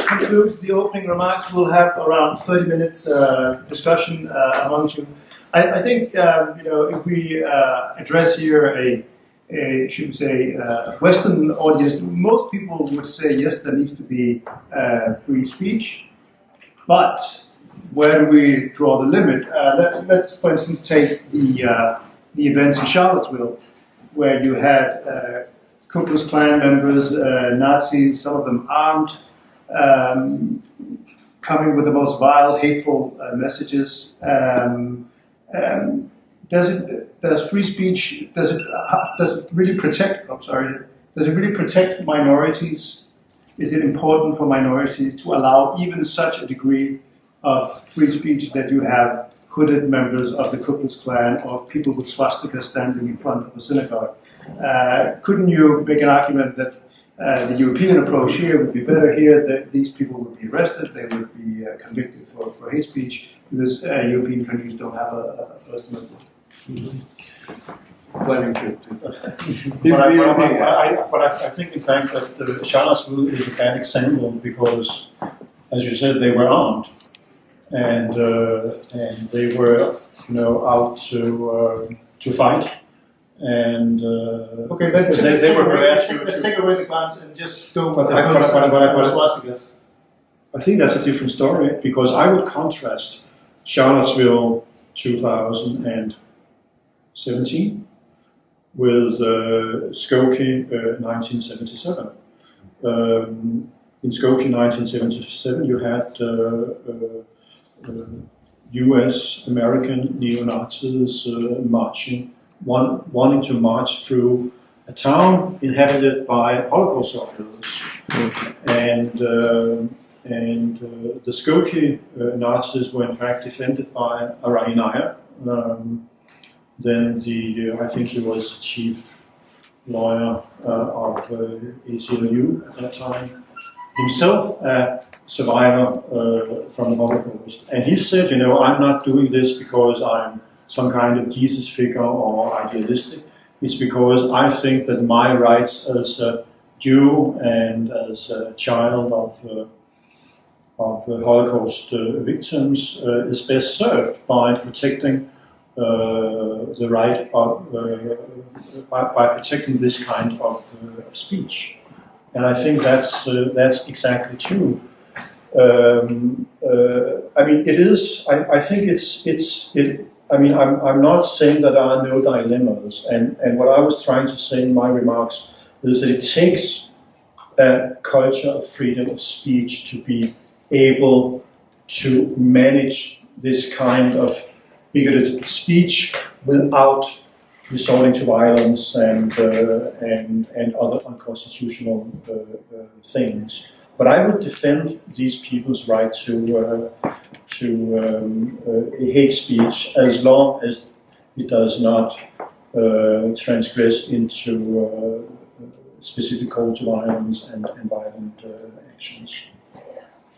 concludes the opening remarks. We'll have around 30 minutes discussion amongst you. I think if we address here a should we say Western audience, most people would say yes, there needs to be free speech, but where do we draw the limit? Let's, for instance, take the events in Charlottesville, where you had Ku Klux Klan members, Nazis, some of them armed, coming with the most vile, hateful messages. Does free speech, does it really protect, does it really protect minorities? Is it important for minorities to allow even such a degree of free speech that you have hooded members of the Ku Klux Klan or people with swastikas standing in front of a synagogue? Couldn't you make an argument that the European approach here would be better here, that these people would be arrested, they would be convicted for hate speech, because European countries don't have a First Amendment? Fleming should. But I think, in fact, that Charlottesville is a bad example because, as you said, they were armed, and they were, out to fight, and okay, let's take away the guns and just go with the swastikas. I think that's a different story because I would contrast Charlottesville 2017 with Skokie 1977. In Skokie 1977, you had U.S. American neo-Nazis marching, wanting to march through a town inhabited by Holocaust survivors, and the Skokie Nazis were in fact defended by Ayaan. Then I think he was chief lawyer of ACLU at that time, himself a survivor from the Holocaust. And he said, I'm not doing this because I'm some kind of Jesus figure or idealistic. It's because I think that my rights as a Jew and as a child of Holocaust victims is best served by protecting the right of by protecting this kind of speech, and I think that's exactly true. It is. I think it's. I'm not saying that there are no dilemmas, and what I was trying to say in my remarks is that it takes a culture of freedom of speech to be able to manage this kind of bigoted speech without resorting to violence and other unconstitutional things. But I would defend these people's right to hate speech as long as it does not transgress into specific call to violence and violent actions.